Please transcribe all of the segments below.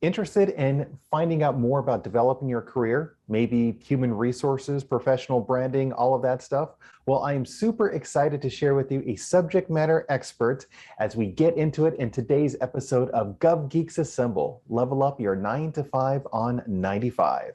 Interested in finding out more about developing your career, maybe human resources, professional branding, all of that stuff? Well, I am super excited to share with you a subject matter expert as we get into it in today's episode of GovGeeks Assemble. Level up your 9 to 5 on 95.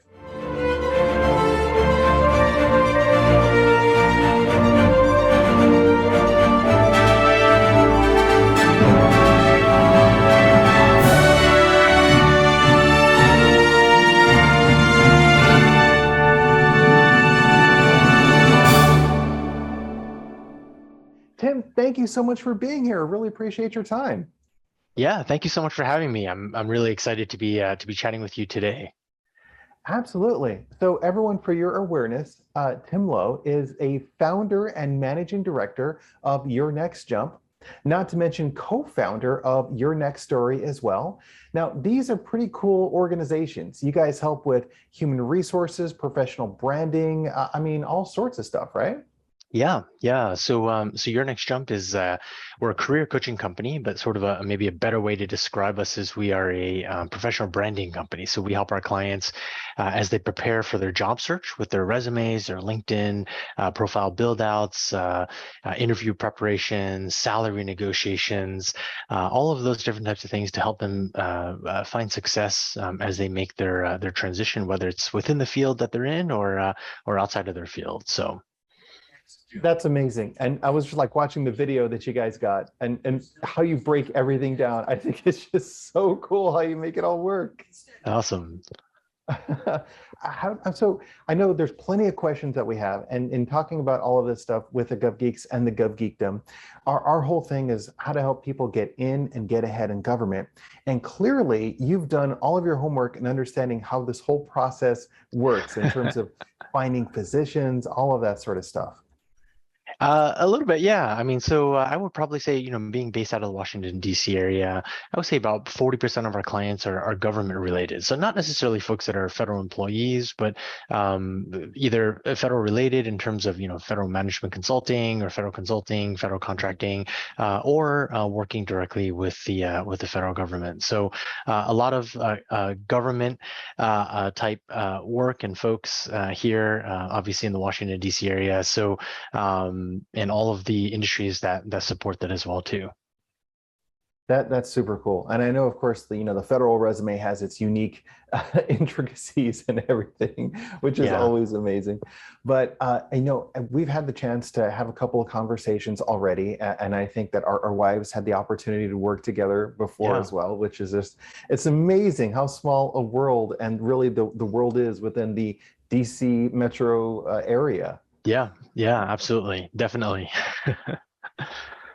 Tim, thank you so much for being here. Really appreciate your time. Yeah, thank you so much for having me. I'm really excited to be chatting with you today. Absolutely. So, everyone, for your awareness, Tim Lowe is a founder and managing director of Your Next Jump, not to mention co-founder of Your Next Story as well. Now, these are pretty cool organizations. You guys help with human resources, professional branding, all sorts of stuff, right? Yeah. So Your Next Jump is we're a career coaching company, but sort of maybe a better way to describe us is we are a professional branding company. So we help our clients as they prepare for their job search with their resumes, their LinkedIn profile build outs, interview preparations, salary negotiations, all of those different types of things to help them find success as they make their transition, whether it's within the field that they're in or outside of their field. So. That's amazing. And I was just like watching the video that you guys got and how you break everything down. I think it's just so cool how you make it all work. Awesome. So I know there's plenty of questions that we have, and in talking about all of this stuff with the GovGeeks and the GovGeekdom, our whole thing is how to help people get in and get ahead in government. And clearly, you've done all of your homework and understanding how this whole process works in terms of finding positions, all of that sort of stuff. A little bit, yeah. I would probably say, being based out of the Washington, D.C. area, I would say about 40% of our clients are government related. So not necessarily folks that are federal employees, but either federal related in terms of, federal management consulting or federal consulting, federal contracting, or working directly with the federal government. So a lot of government type work and folks here, obviously in the Washington, D.C. area. So and all of the industries that support that as well too. That's super cool. And I know, of course, the federal resume has its unique intricacies and everything, which is Yeah. always amazing. But I know we've had the chance to have a couple of conversations already, and I think that our wives had the opportunity to work together before Yeah. as well, which is just, it's amazing how small a world and really the world is within the DC metro area. Yeah, absolutely. Definitely.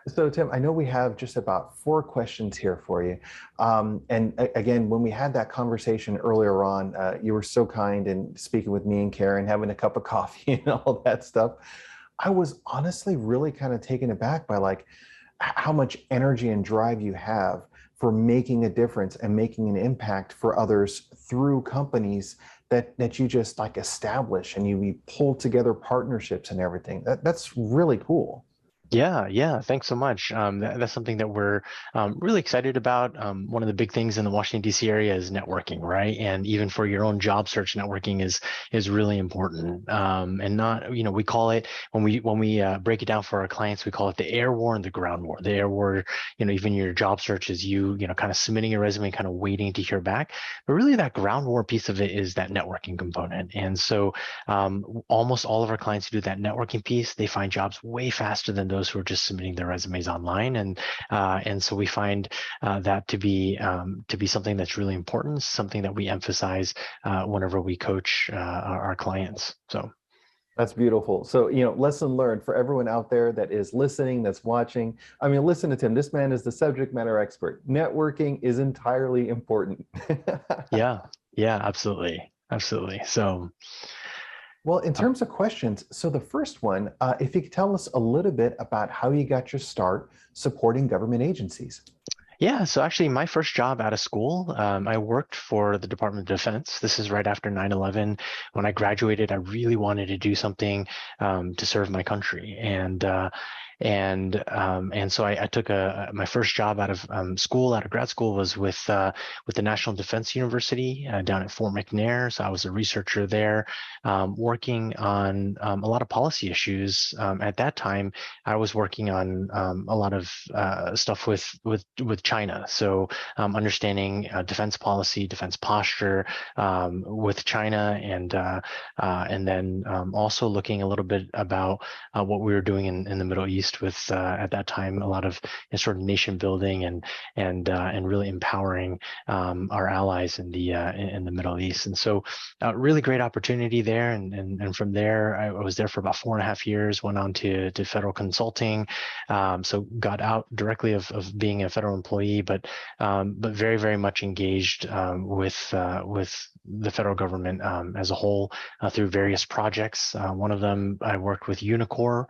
So, Tim, I know we have just about 4 questions here for you. Again, when we had that conversation earlier on, you were so kind in speaking with me and Karen, having a cup of coffee and all that stuff. I was honestly really kind of taken aback by like how much energy and drive you have for making a difference and making an impact for others through companies that you just like establish and you pull together partnerships and everything. That's really cool. Yeah. Thanks so much. That's something that we're really excited about. One of the big things in the Washington D.C. area is networking, right? And even for your own job search, networking is really important. And not, we call it when we break it down for our clients, we call it the air war and the ground war. The air war, even your job search is you kind of submitting your resume, kind of waiting to hear back. But really, that ground war piece of it is that networking component. And so, almost all of our clients who do that networking piece, they find jobs way faster than those who are just submitting their resumes online, and so we find that to be something that's really important, something that we emphasize whenever we coach our clients. So That's beautiful. So, lesson learned for everyone out there that is listening, that's watching. Listen to Tim. This man is the subject matter expert. Networking is entirely important. yeah, absolutely. So. Well, in terms of questions, so the first one, if you could tell us a little bit about how you got your start supporting government agencies. Yeah, so actually my first job out of school, I worked for the Department of Defense. This is right after 9/11. When I graduated, I really wanted to do something to serve my country. And so I took my first job out of out of grad school, was with the National Defense University down at Fort McNair. So I was a researcher there, working on a lot of policy issues. At that time, I was working on a lot of stuff with China. So understanding defense policy, defense posture with China, and then also looking a little bit about what we were doing in the Middle East with at that time a lot of sort of nation building and really empowering our allies in the Middle East. And so really great opportunity there. And from there, I was there for about 4.5 years, went on to federal consulting. So got out directly of being a federal employee, but very, very much engaged with the federal government as a whole through various projects. One of them, I worked with Unicor,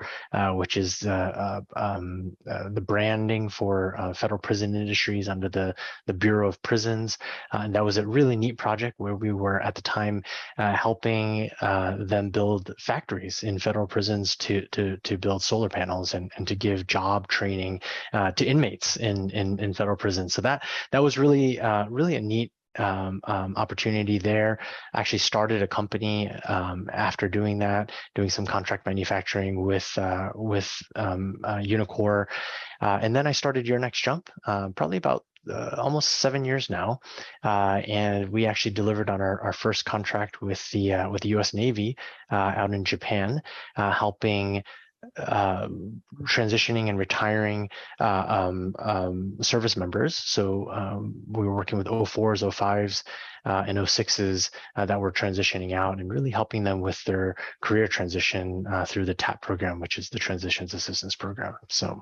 which is the branding for federal prison industries under the Bureau of Prisons. And that was a really neat project where we were at the time helping them build factories in federal prisons to build solar panels and to give job training to inmates in federal prisons. So that was really really a neat opportunity there. I actually started a company after doing that, doing some contract manufacturing with Unicor, and then I started Your Next Jump, probably about almost 7 years now, and we actually delivered on our first contract with the U.S. Navy out in Japan, helping transitioning and retiring service members. So we were working with O4s, O5s, and O6s that were transitioning out and really helping them with their career transition through the TAP program, which is the Transitions Assistance Program. So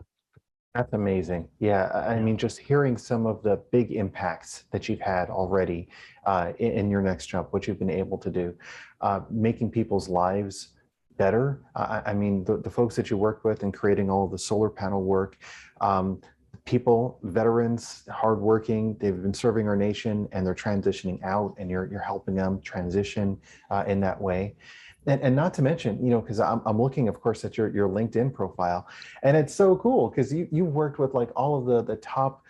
That's amazing. Yeah, I yeah. mean, just hearing some of the big impacts that you've had already in your next jump, what you've been able to do, making people's lives better. I mean, the folks that you work with and creating all of the solar panel work, people, veterans, hardworking, they've been serving our nation and they're transitioning out, and you're helping them transition in that way. And not to mention, you know, because I'm looking, of course, at your LinkedIn profile, and it's so cool because you worked with like all of the top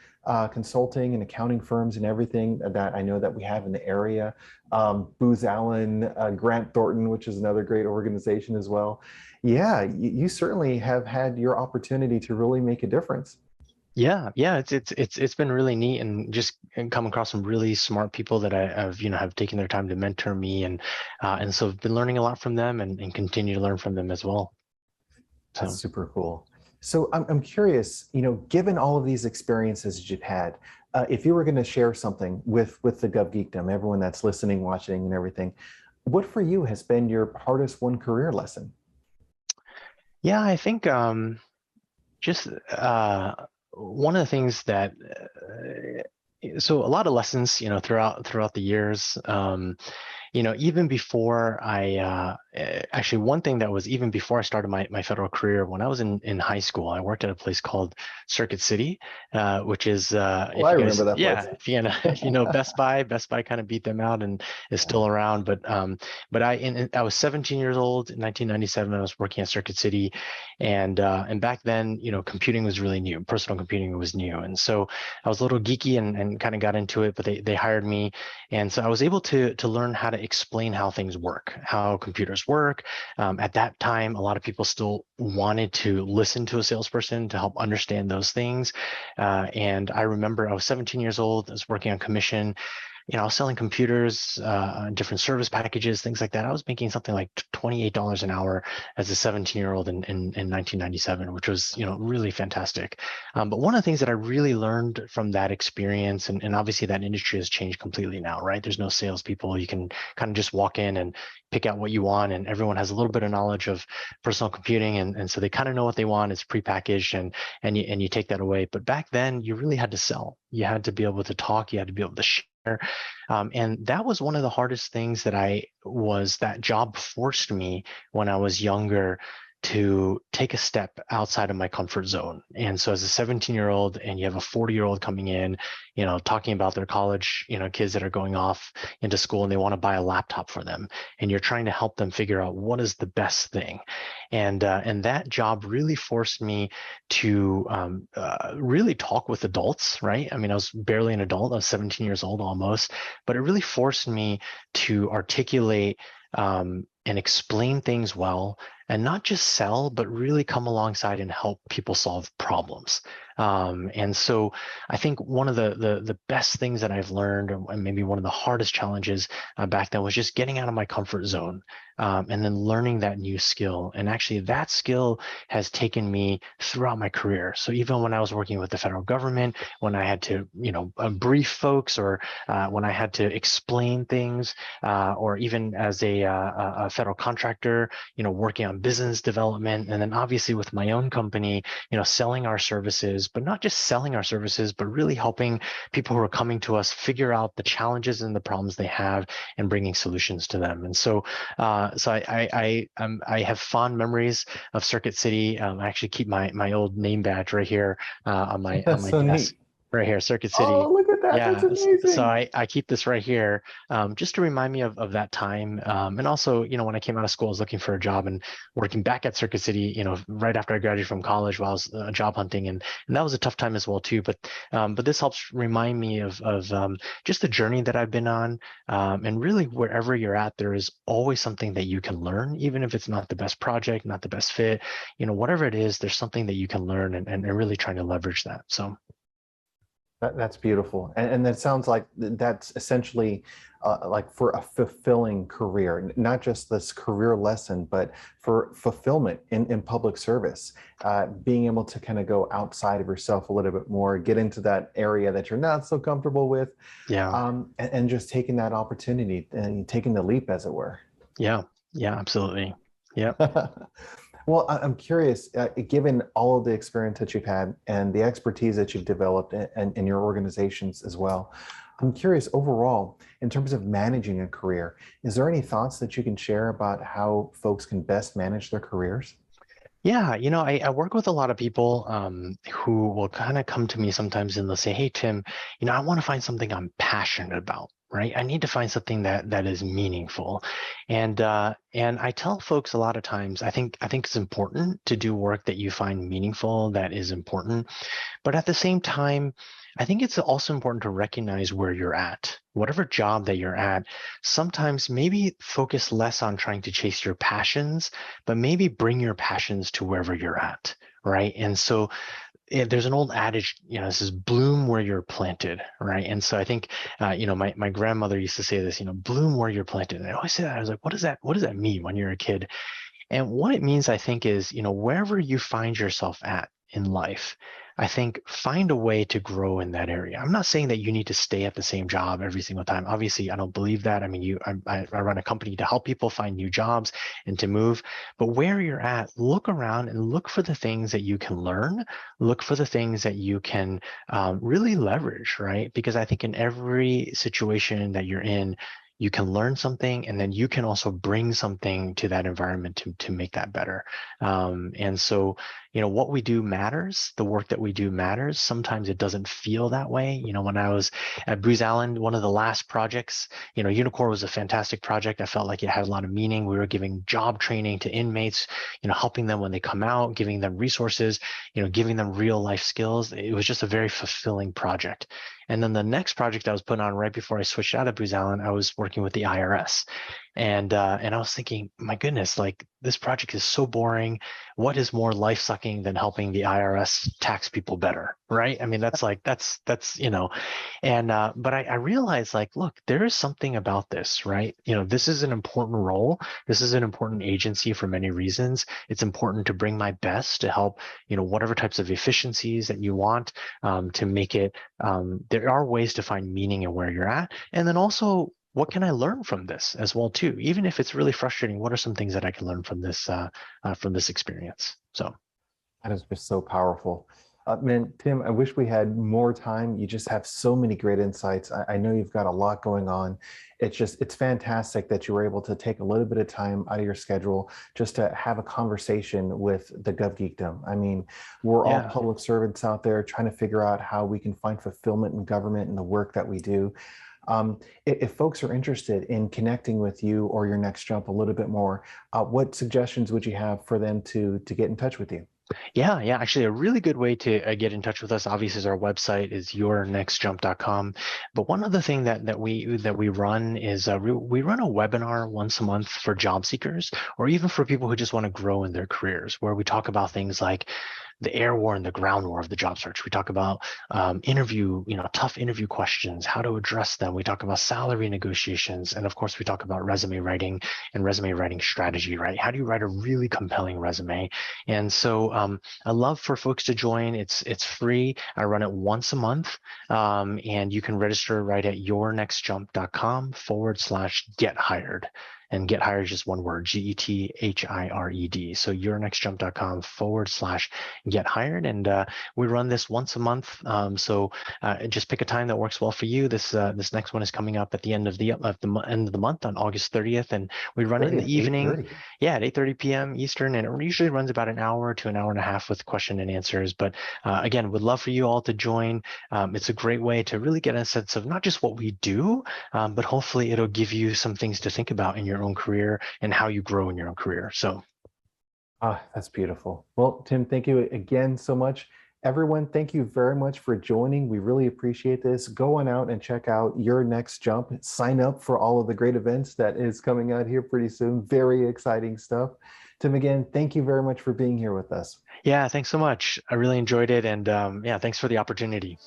consulting and accounting firms and everything that I know that we have in the area. Booz Allen, Grant Thornton, which is another great organization as well. Yeah, you certainly have had your opportunity to really make a difference. Yeah, it's been really neat, and just come across some really smart people that have taken their time to mentor me, and so I've been learning a lot from them, and continue to learn from them as well. That's So super cool. So I'm curious, you know, given all of these experiences that you've had, if you were going to share something with the GovGeekdom, everyone that's listening, watching, and everything, what for you has been your hardest won career lesson? yeah, I think just one of the things that so a lot of lessons, throughout the years. Even before actually, one thing that was even before I started my federal career, when I was in high school, I worked at a place called Circuit City, which is, Oh, I remember that place. if you know Best Buy kind of beat them out and is Yeah. still around. But I was 17 years old in 1997. I was working at Circuit City, and back then, computing was really new. Personal computing was new, and so I was a little geeky and kind of got into it. But they hired me, and so I was able to learn how to explain how things work, how computers work. At that time, a lot of people still wanted to listen to a salesperson to help understand those things. And I remember I was 17 years old. I was working on commission. I was selling computers, different service packages, things like that. I was making something like $28 an hour as a 17-year-old in 1997, which was, really fantastic. But one of the things that I really learned from that experience, and obviously that industry has changed completely now, right? There's no salespeople. You can kind of just walk in and pick out what you want, and everyone has a little bit of knowledge of personal computing, and so they kind of know what they want. It's prepackaged, and you take that away. But back then, you really had to sell. You had to be able to talk. You had to be able to share. And that was one of the hardest things that job forced me when I was younger to take a step outside of my comfort zone. And so as a 17-year-old and you have a 40-year-old coming in, talking about their college, kids that are going off into school and they want to buy a laptop for them, and you're trying to help them figure out what is the best thing. And that job really forced me to really talk with adults, right? I mean, I was barely an adult. I was 17 years old almost, but it really forced me to articulate and explain things well, and not just sell, but really come alongside and help people solve problems. And so I think one of the best things that I've learned, and maybe one of the hardest challenges back then, was just getting out of my comfort zone, and then learning that new skill. And actually that skill has taken me throughout my career. So even when I was working with the federal government, when I had to, brief folks, or when I had to explain things, or even as a federal contractor, working on business development, and then obviously with my own company, selling our services, but not just selling our services, but really helping people who are coming to us figure out the challenges and the problems they have and bringing solutions to them. And so, I have fond memories of Circuit City. I actually keep my old name badge right here on my That's so desk. neat. Right here, Circuit City. Oh, look at that. That's Yeah, so amazing. I keep this right here, just to remind me of that time. And also, when I came out of school, I was looking for a job and working back at Circuit City, right after I graduated from college while I was job hunting. And that was a tough time as well too. But this helps remind me of just the journey that I've been on. And really wherever you're at, there is always something that you can learn, even if it's not the best project, not the best fit, whatever it is, there's something that you can learn, and really trying to leverage that. So. That's beautiful. And that sounds like that's essentially like for a fulfilling career, not just this career lesson, but for fulfillment in public service, being able to kind of go outside of yourself a little bit more, get into that area that you're not so comfortable with, Yeah. and just taking that opportunity and taking the leap, as it were. Yeah. Yeah, absolutely. Yep. Well, I'm curious, given all of the experience that you've had and the expertise that you've developed in your organizations as well, I'm curious overall, in terms of managing a career, is there any thoughts that you can share about how folks can best manage their careers? Yeah, I work with a lot of people who will kind of come to me sometimes and they'll say, "Hey, Tim, I want to find something I'm passionate about, right? I need to find something that is meaningful." And I tell folks a lot of times, I think it's important to do work that you find meaningful, that is important. But at the same time, I think it's also important to recognize where you're at. Whatever job that you're at, sometimes maybe focus less on trying to chase your passions, but maybe bring your passions to wherever you're at, right? And so there's an old adage, this is bloom where you're planted, right? And so I think, my grandmother used to say this, bloom where you're planted. And I always say that. I was like, what does that mean when you're a kid? And what it means, I think, is, wherever you find yourself at in life, I think find a way to grow in that area. I'm not saying that you need to stay at the same job every single time. Obviously, I don't believe that. I mean, I run a company to help people find new jobs and to move. But where you're at, look around and look for the things that you can learn. Look for the things that you can really leverage, right? Because I think in every situation that you're in, you can learn something, and then you can also bring something to that environment to make that better. And so, what we do matters. The work that we do matters. Sometimes it doesn't feel that way. When I was at Booz Allen, one of the last projects, Unicore was a fantastic project. I felt like it had a lot of meaning. We were giving job training to inmates, helping them when they come out, giving them resources, giving them real life skills. It was just a very fulfilling project. And then the next project I was put on right before I switched out of Booz Allen, I was working with the IRS. And I was thinking, my goodness, like this project is so boring. What is more life sucking than helping the IRS tax people better, right? I mean, that's and but I realized, like, look, there is something about this, right? This is an important role. This is an important agency for many reasons. It's important to bring my best to help, whatever types of efficiencies that you want, to make it. There are ways to find meaning in where you're at, and then also, what can I learn from this as well too? Even if it's really frustrating, what are some things that I can learn from this experience? So. That is just so powerful. Man, Tim, I wish we had more time. You just have so many great insights. I know you've got a lot going on. It's fantastic that you were able to take a little bit of time out of your schedule just to have a conversation with the GovGeekdom. I mean, we're all Yeah. public servants out there trying to figure out how we can find fulfillment in government and the work that we do. If folks are interested in connecting with you or your next jump a little bit more, what suggestions would you have for them to get in touch with you? Yeah. Actually, a really good way to get in touch with us, obviously, is our website is yournextjump.com. But one other thing that we run is we run a webinar once a month for job seekers, or even for people who just want to grow in their careers, where we talk about things like the air war and the ground war of the job search. We talk about tough interview questions, how to address them. We talk about salary negotiations, and of course, we talk about resume writing and resume writing strategy. Right? How do you write a really compelling resume? And so I love for folks to join. It's free. I run it once a month, and you can register right at yournextjump.com/get hired. And get hired is just one word, GETHIRED. So yournextjump.com/get hired. And we run this once a month. So just pick a time that works well for you. This next one is coming up at the end of the end of the month on August 30th, and we run it in the 30th, evening. 8:30. Yeah, at 8:30 p.m. Eastern, and it usually runs about an hour to an hour and a half with question and answers. But again, would love for you all to join. It's a great way to really get a sense of not just what we do, but hopefully it'll give you some things to think about in your own career and how you grow in your own career. So That's beautiful. Well, Tim, thank you again so much. Everyone, thank you very much for joining. We really appreciate this. Go on out and check out Your Next Jump. Sign up for all of the great events that is coming out here pretty soon. Very exciting stuff. Tim, again, thank you very much for being here with us. yeah, thanks so much. I really enjoyed it. And yeah, thanks for the opportunity.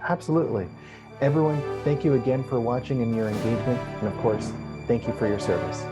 Absolutely. Everyone, thank you again for watching and your engagement. And of course, thank you for your service.